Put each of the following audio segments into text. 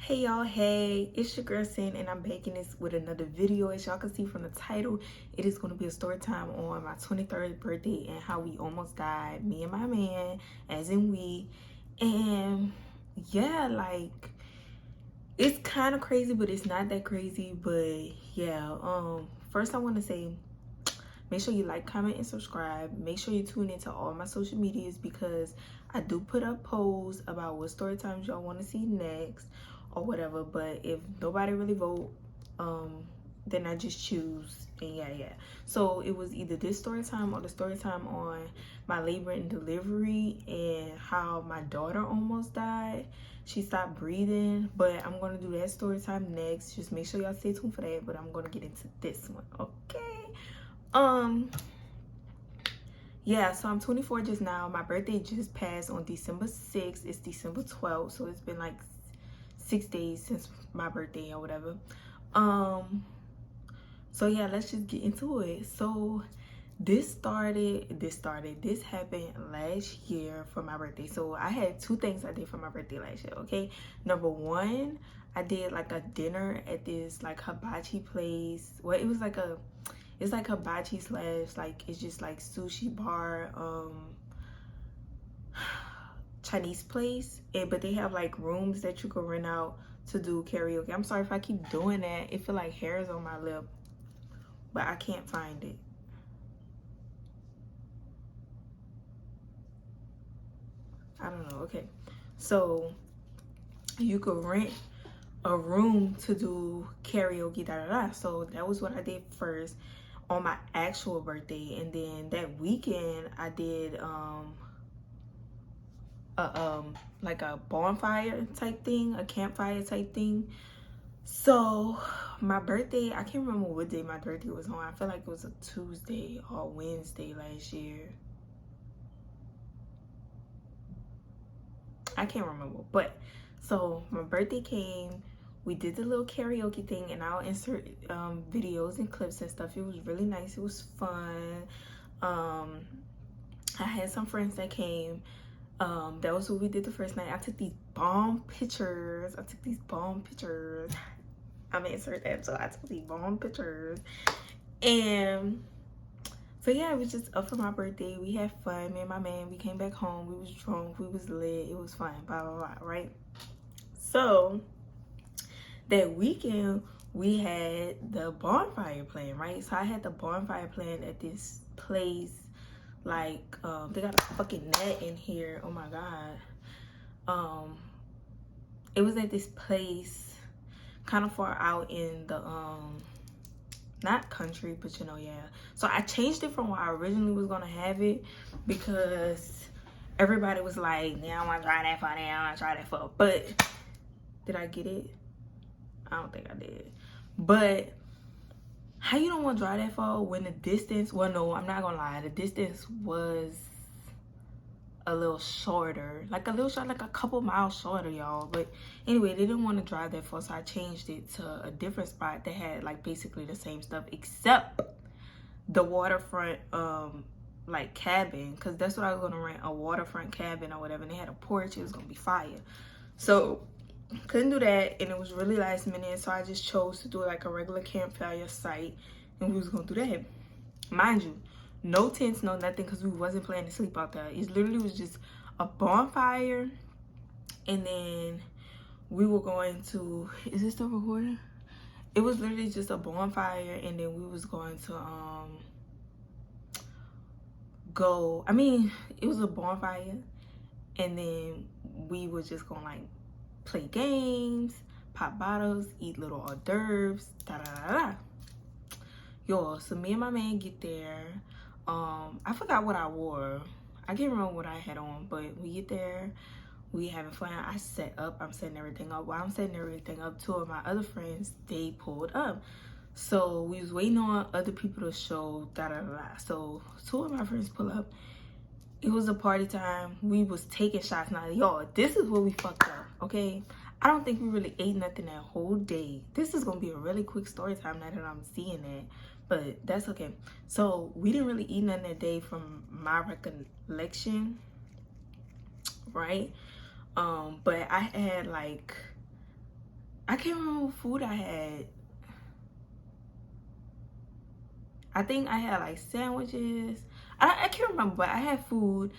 Hey y'all, hey, it's your girl Sin, and I'm back in this with another video. As y'all can see from the title, it is going to be a story time on my 23rd birthday and how we almost died, me and my man, as in we. And yeah, like, it's kind of crazy, but it's not that crazy. But yeah, first I want to say, make sure you like, comment, and subscribe. Make sure you tune into all my social medias because I do put up polls about what story times y'all want to see next or whatever. But if nobody really vote, then I just choose. And yeah. So it was either this story time or the story time on my labor and delivery and how my daughter almost died. She stopped breathing, but I'm gonna do that story time next. Just make sure y'all stay tuned for that. But I'm gonna get into this one, okay? Yeah, so I'm 24 just now. My birthday just passed on December 6th. It's December 12th, so it's been like 6 days since my birthday or whatever. So yeah, let's just get into it. So this happened last year for my birthday. So I had two things I did for my birthday last year, okay? Number one, I did like a dinner at this like hibachi place. Well, it's like hibachi slash, like, it's just like sushi bar, Chinese place, but they have like rooms that you can rent out to do karaoke. I'm sorry if I keep doing that. It feel like hairs on my lip, but I can't find it. I don't know. Okay, so you could rent a room to do karaoke, So that was what I did first on my actual birthday, and then that weekend I did like a bonfire type thing, a campfire type thing. So my birthday, I can't remember what day my birthday was on. I feel like it was a Tuesday or Wednesday last year. I can't remember, but so my birthday came, we did the little karaoke thing, and I'll insert videos and clips and stuff. It was really nice. It was fun. I had some friends that came. That was what we did the first night. I took these bomb pictures. I'm gonna insert that. So I took these bomb pictures, and so yeah, it was just up for my birthday. We had fun. Me and my man, we came back home. We was drunk. We was lit. It was fun. Blah blah blah. Right. So that weekend we had the bonfire plan. Right. So I had the bonfire plan at this place. Like, they got a fucking net in here. Oh my god. It was at this place kind of far out in the not country, but you know, yeah. So I changed it from where I originally was gonna have it because everybody was like, yeah, I want to try that for now, I want to try that for. But did I get it? I don't think I did. But how you don't want to drive that far when the distance, well, no, I'm not gonna lie, the distance was a little shorter, like a couple miles shorter, y'all. But anyway, they didn't want to drive that far, so I changed it to a different spot that had like basically the same stuff except the waterfront like cabin, because that's what I was gonna rent, a waterfront cabin or whatever, and they had a porch. It was gonna be fire. So couldn't do that, and it was really last minute, so I just chose to do like a regular campfire site, and we was gonna do that. Mind you, no tents, no nothing, because we wasn't planning to sleep out there. It literally was just a bonfire, and then we were going to, is this still recording? It was literally just a bonfire, and then we was going to it was a bonfire, and then we was just gonna like play games, pop bottles, eat little hors d'oeuvres, Yo, so me and my man get there. I forgot what I wore. I can't remember what I had on, but we get there. We having fun. I'm setting everything up. While I'm setting everything up, two of my other friends, they pulled up. So we was waiting on other people to show, So two of my friends pull up. It was a party time. We was taking shots. Now, y'all, this is where we fucked up, okay? I don't think we really ate nothing that whole day. This is gonna be a really quick story time now that I'm seeing that, but that's okay. So we didn't really eat nothing that day from my recollection, right? But I had like I can't remember what food I had. I think I had like sandwiches. I can't remember, but I had food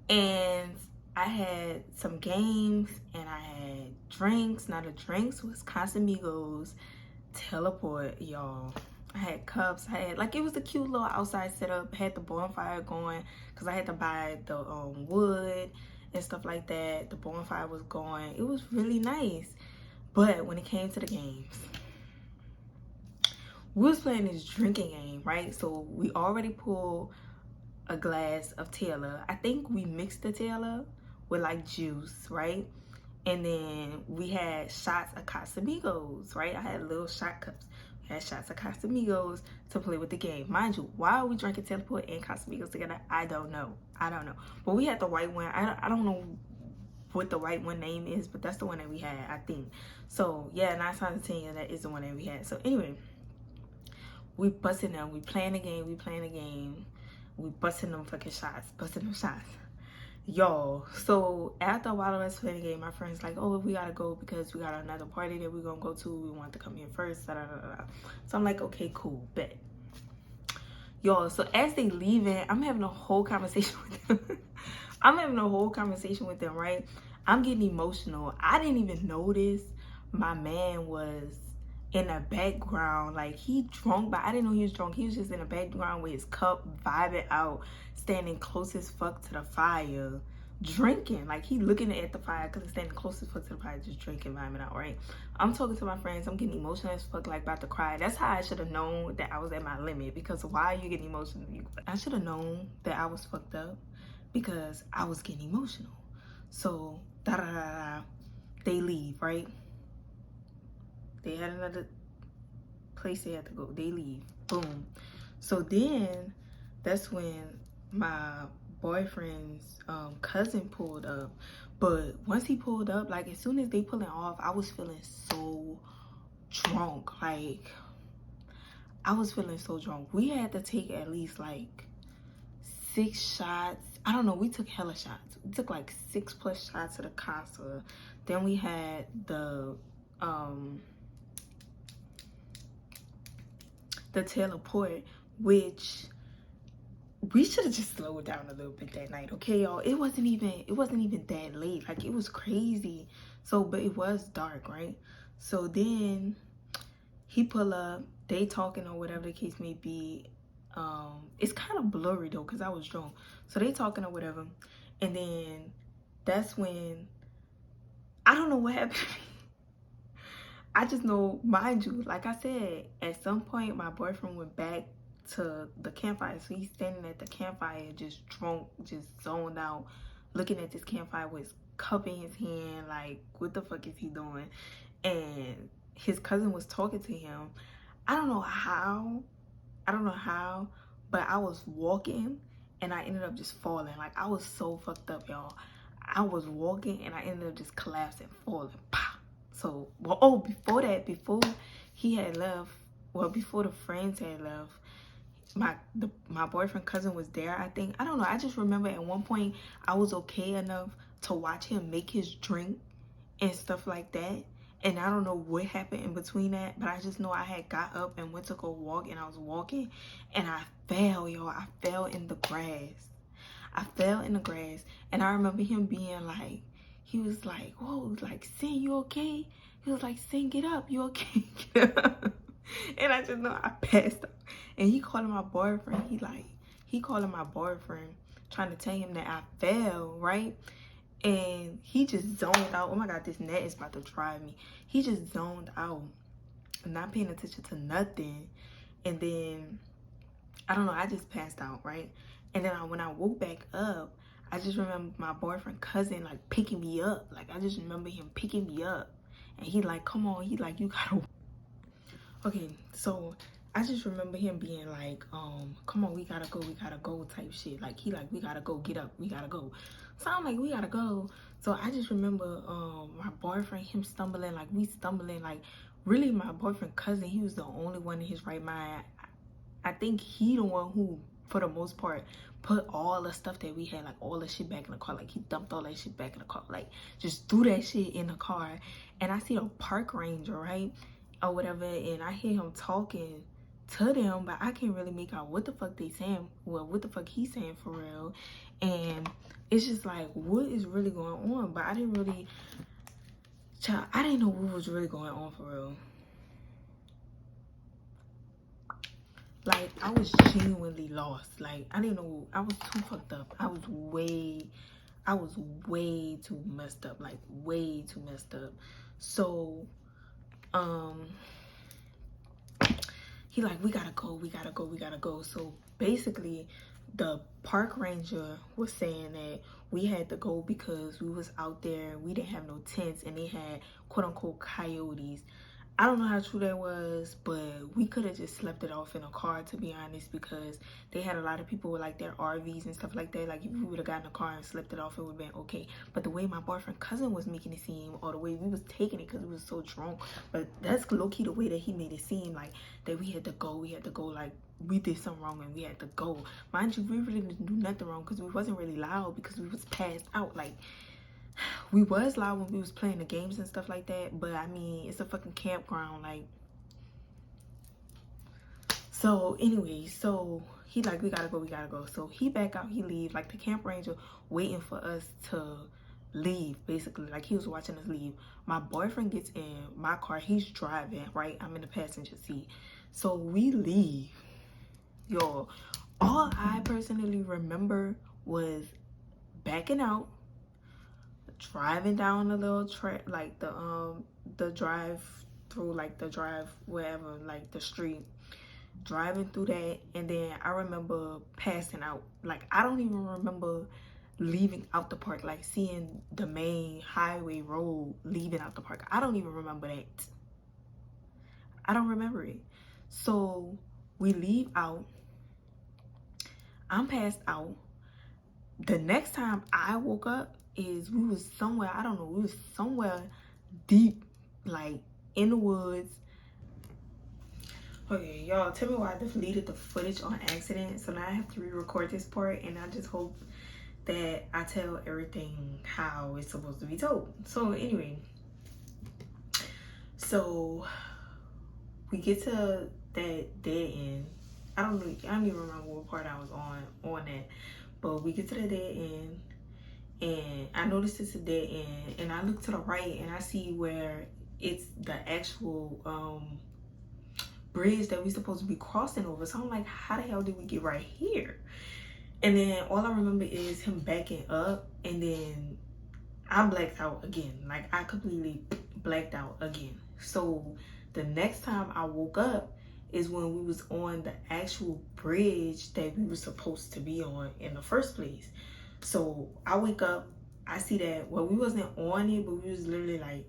and I had some games and I had drinks. Now the drinks was Casamigos, Teleport, y'all. I had cups. I had like, it was a cute little outside setup. Had the bonfire going because I had to buy the wood and stuff like that. The bonfire was going. It was really nice. But when it came to the games, we was playing this drinking game, right? So we already pulled a glass of Taylor. I think we mixed the Taylor with like juice, right? And then we had shots of Casamigos, right? I had little shot cups. We had shots of Casamigos to play with the game. Mind you, why are we drinking Teleport and Casamigos together? I don't know. But we had the white one. I don't know what the white one name is, but that's the one that we had, I think. So yeah, 9 times out of 10, that is the one that we had. So anyway, we busting them. We playing the game. We busting them fucking shots. Y'all, so after a while of us playing the game, my friend's like, oh, we gotta go because we got another party that we're gonna go to. We want to come here first. Da, da, da, da. So I'm like, okay, cool, bet. Y'all, so as they leaving, I'm having a whole conversation with them. Right? I'm getting emotional. I didn't even notice my man was in the background. Like, he drunk, but I didn't know he was drunk. He was just in the background with his cup, vibing out, standing close as fuck to the fire, drinking. Like, he looking at the fire because he's standing close as fuck to the fire, just drinking, vibing out, right? I'm talking to my friends. I'm getting emotional as fuck, like about to cry. That's how I should have known that I was at my limit, because why are you getting emotional? I should have known that I was fucked up because I was getting emotional. So, da da da da, they leave, right? They had another place they had to go. They leave. Boom. So then, that's when my boyfriend's cousin pulled up. But once he pulled up, like as soon as they pulling off, I was feeling so drunk. Like, I was feeling so drunk. We had to take at least like 6 shots. I don't know, we took hella shots. We took like 6+ shots of the Casa. Then we had the Teleport, which we should have just slowed down a little bit that night, okay, y'all? It wasn't even that late. Like, it was crazy. So, but it was dark, right? So then he pull up, they talking or whatever the case may be. It's kind of blurry though because I was drunk. So they talking or whatever, and then that's when I don't know what happened to me. I just know, mind you, like I said, at some point my boyfriend went back to the campfire. So he's standing at the campfire, just drunk, just zoned out, looking at this campfire with his cup in his hand, like, what the fuck is he doing? And his cousin was talking to him. I don't know how, but I was walking and I ended up just falling. Like, I was so fucked up, y'all. I was walking and I ended up just collapsing, falling. Pow. So, well, oh, before that, before he had left, well, before the friends had left, my boyfriend cousin was there, I think. I don't know. I just remember at one point I was okay enough to watch him make his drink and stuff like that. And I don't know what happened in between that, but I just know I had got up and went to go walk, and I was walking and I fell, y'all. I fell in the grass. And I remember him being like, he was like, whoa, like, Sin, you okay? He was like, Sin, get up, you okay? Get up. And I just know I passed up. And he calling my boyfriend. He calling my boyfriend, trying to tell him that I fell, right? And he just zoned out. Oh my God, this net is about to drive me. He just zoned out, not paying attention to nothing. And then, I don't know, I just passed out, right? And then when I woke back up, I just remember my boyfriend cousin like picking me up. Like, I just remember him picking me up. And he like, come on, he like, you gotta. Okay, so I just remember him being like, come on, we gotta go type shit. Like, he like, we gotta go, get up, we gotta go. So I'm like, we gotta go. So I just remember my boyfriend, him stumbling, like we stumbling, like really my boyfriend cousin, he was the only one in his right mind. I think he the one who for the most part, put all the stuff that we had, like all the shit back in the car. Like he dumped all that shit back in the car, like just threw that shit in the car. And I see the park ranger, right, or whatever, and I hear him talking to them, but I can't really make out what the fuck they saying, well, what the fuck he's saying for real. And it's just like, what is really going on? But I didn't really, child, I didn't know what was really going on for real. Like, I was genuinely lost. Like, I didn't know, I was too fucked up. I was way too messed up. Like, way too messed up. So, he like, we gotta go. So basically, the park ranger was saying that we had to go because we was out there, we didn't have no tents, and they had quote unquote coyotes. I don't know how true that was, but we could have just slept it off in a car, to be honest, because they had a lot of people with like their RVs and stuff like that. Like if we would have gotten a car and slept it off, it would have been okay. But the way my boyfriend cousin was making it seem, or the way we was taking it because we was so drunk, but that's low-key the way that he made it seem, like that we had to go, like we did something wrong and we had to go. Mind you, we really didn't do nothing wrong because we wasn't really loud because we was passed out. Like, we was loud when we was playing the games and stuff like that, but I mean, it's a fucking campground, like. So anyway, so he like, we gotta go. So he back out, he leave, like the camp ranger waiting for us to leave, basically, like he was watching us leave. My boyfriend gets in my car, he's driving, right? I'm in the passenger seat. So we leave, y'all. All I personally remember was backing out, driving down the little track, like the drive through, like the drive wherever, like the street, driving through that. And then I remember passing out. Like I don't even remember leaving out the park, like seeing the main highway road leaving out the park. I don't even remember that. I don't remember it. So we leave out, I'm passed out. The next time I woke up is we was somewhere, I don't know, we was somewhere deep, like in the woods. Okay, y'all, tell me why I deleted the footage on accident. So now I have to re-record this part, and I just hope that I tell everything how it's supposed to be told. So anyway, so we get to that dead end. I don't even remember what part I was on that, but we get to the dead end. And I noticed it's a dead end, and I look to the right and I see where it's the actual bridge that we supposed to be crossing over. So I'm like, how the hell did we get right here? And then all I remember is him backing up, and then I blacked out again. Like I completely blacked out again. So the next time I woke up is when we was on the actual bridge that we were supposed to be on in the first place. So I wake up, I see that, well, we wasn't on it, but we was literally like,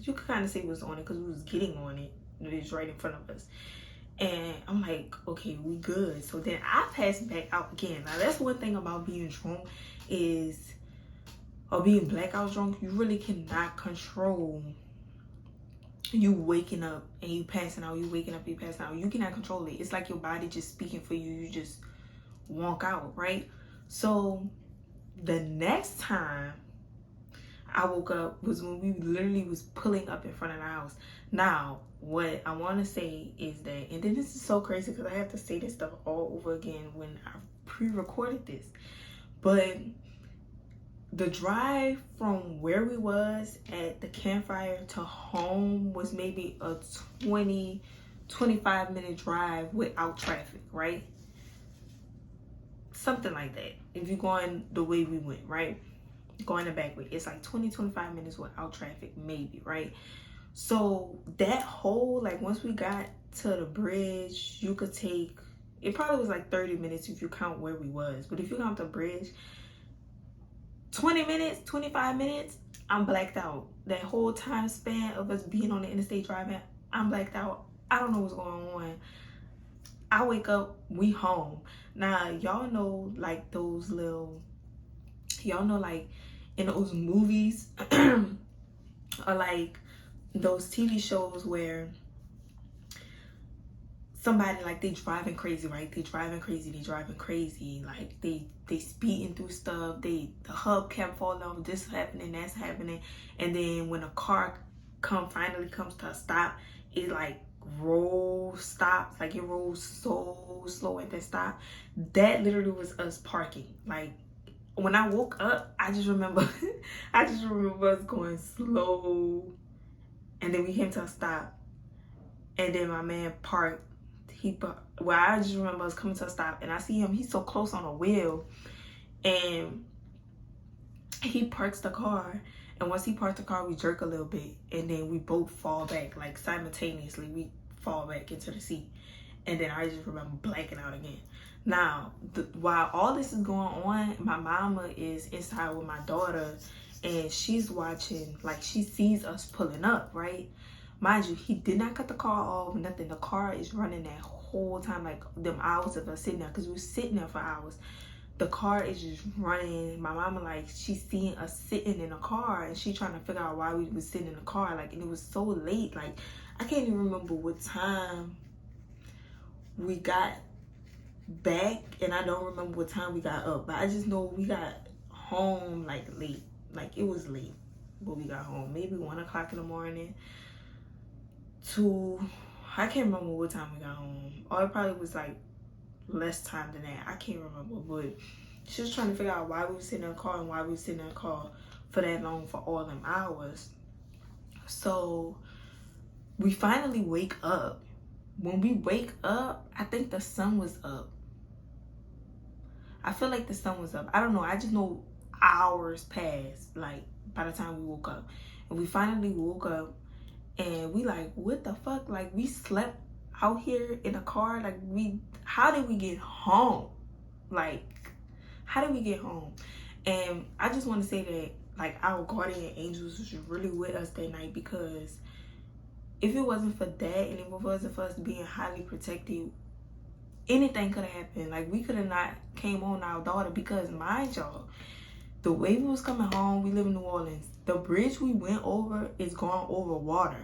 you could kind of say we was on it because we was getting on it. It was right in front of us. And I'm like, okay, we good. So then I passed back out again. Now that's one thing about being drunk is, or being blackout drunk, you really cannot control you waking up and you passing out, you waking up, you passing out. You cannot control it. It's like your body just speaking for you. You just walk out, right? So the next time I woke up was when we literally was pulling up in front of the house. Now, what I want to say is that, and then this is so crazy because I have to say this stuff all over again when I pre-recorded this, but the drive from where we was at the campfire to home was maybe a 20-25 minute drive without traffic, right? Something like that. If you're going the way we went, right? Going the back way, it's like 20-25 minutes without traffic, maybe, right? So that whole, like, once we got to the bridge, you could take, it probably was like 30 minutes if you count where we was, but if you count the bridge, 20 minutes, 25 minutes, I'm blacked out. That whole time span of us being on the interstate driving, I'm blacked out. I don't know what's going on. I wake up, we home. Now, y'all know, like, those little, y'all know, like, in those movies, or like those TV shows where somebody, like, they driving crazy, right? They driving crazy, like they speeding through stuff. The hub kept falling off, this happening, that's happening. And then when a car finally comes to a stop, it like stops, like it rolls so slow at that stop. That literally was us parking. Like, when I woke up, I just remember us going slow, and then we came to a stop, and then my man parked. I just remember us coming to a stop, and I see him. He's so close on a wheel, and he parks the car. And once he parks the car, we jerk a little bit, and then we both fall back, like simultaneously. We fall back into the seat, and then I just remember blacking out again. Now, while all this is going on, my mama is inside with my daughter, and she's watching. Like, she sees us pulling up, right? Mind you, he did not cut the car off, nothing. The car is running that whole time, like them hours of us sitting there, because we were sitting there for hours. The car is just running. My mama, like, she's seeing us sitting in a car, and she trying to figure out why we was sitting in the car. Like, and it was so late. Like, I can't even remember what time we got back, and I don't remember what time we got up, but I just know we got home like late. Like, it was late, but we got home maybe 1 o'clock in the morning. I can't remember what time we got home. Or it probably was like less time than that. I can't remember, but she was trying to figure out why we were sitting in the car and why we were sitting in the car for that long, for all them hours. So we finally wake up. When we wake up, I think the sun was up. I feel like the sun was up. I don't know. I just know hours passed, like, by the time we woke up. And we finally woke up, and we like, what the fuck? Like, we slept out here in a car. Like, how did we get home? Like, how did we get home? And I just want to say that, like, our guardian angels was really with us that night, because if it wasn't for that, and if it wasn't for us being highly protected, anything could have happened. Like, we could have not came on our daughter, because, mind y'all, the way we was coming home, we live in New Orleans. The bridge we went over is going over water.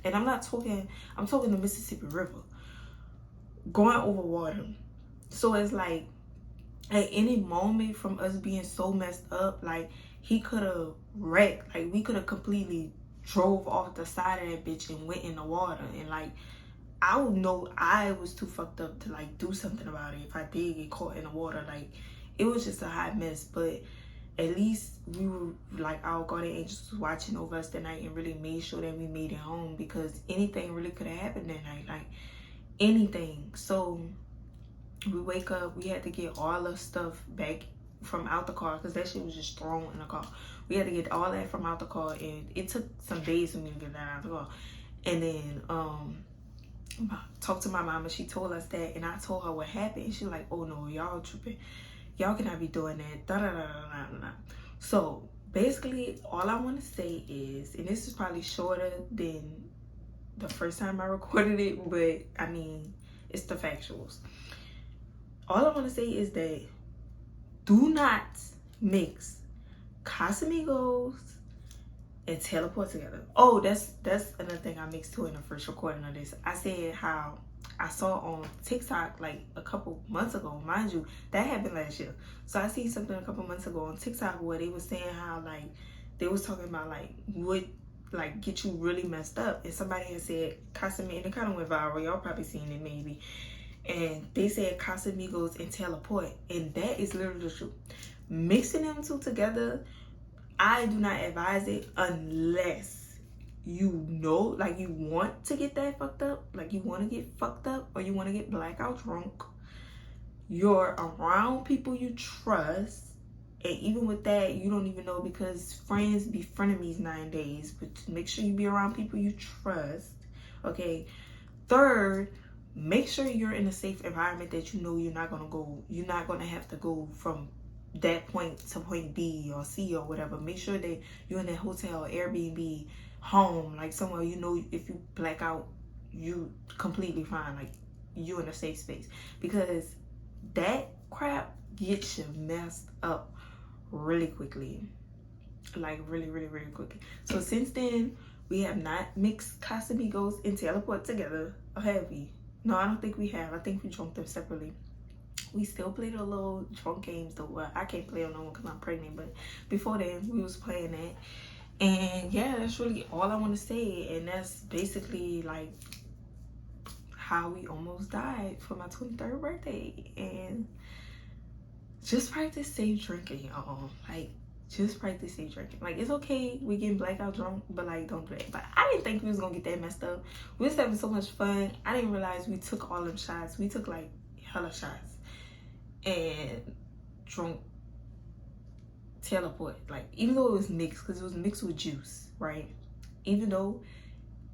And I'm talking the Mississippi River. Going over water. So it's like, at any moment from us being so messed up, like, he could have wrecked. Like, we could have completely drove off the side of that bitch and went in the water. And, like, I would know I was too fucked up to, like, do something about it if I did get caught in the water. Like, it was just a hot mess. But at least we were, like, our guardian angels was watching over us that night and really made sure that we made it home, because anything really could have happened that night. Like, anything. So we wake up, we had to get all the stuff back from out the car, because that shit was just thrown in the car. We had to get all that from out the car, and it took some days for me to get that out of the car. And then talked to my mama. She told us that, and I told her what happened, and she's like, oh no, y'all tripping, y'all cannot be doing that, da da da da da. So basically, all I want to say is, and this is probably shorter than the first time I recorded it, but I mean, it's the factuals. All I want to say is that do not mix Casamigos and teleport together. Oh, that's another thing I mixed too in the first recording of this. I said how I saw on TikTok like a couple months ago. Mind you, that happened last year. So I seen something a couple months ago on TikTok where they was saying how, like, they was talking about, like, what, like, get you really messed up. And somebody had said Casamigos, and it kind of went viral. Y'all probably seen it maybe. And they said Casamigos and teleport. And that is literally the truth. Mixing them two together, I do not advise it unless you know, like, you want to get that fucked up, like, you want to get fucked up, or you want to get blackout drunk. You're around people you trust, and even with that, you don't even know, because friends be frenemies nowadays. But make sure you be around people you trust. Okay. Third, make sure you're in a safe environment that you know you're not gonna have to go from that point to point B or C or whatever. Make sure that you're in a hotel, Airbnb, home, like somewhere you know if you black out, you completely fine, like you in a safe space, because that crap gets you messed up really quickly, like really quickly. So since then, we have not mixed Casamigos and teleport together, or have we? No, I don't think we have. I think we drunk them separately. We still play the little drunk games though. Well, I can't play on no one because I'm pregnant, but before then we was playing that. And yeah, that's really all I want to say. And that's basically like how we almost died for my 23rd birthday. And just practice safe drinking, y'all. Like, just practice safe drinking. Like, it's okay we getting blackout drunk, but like, don't do that. But I didn't think we was gonna get that messed up. We was having so much fun. I didn't realize we took all them shots. We took like hella shots and drunk Taylor Port. Like, even though it was mixed, because it was mixed with juice, right? Even though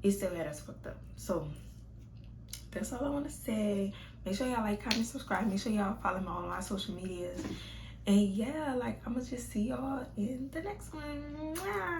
it still had us fucked up. So that's all I want to say. Make sure y'all like, comment, subscribe. Make sure y'all follow me on all my social medias. And yeah, like, I'm gonna just see y'all in the next one. Mwah.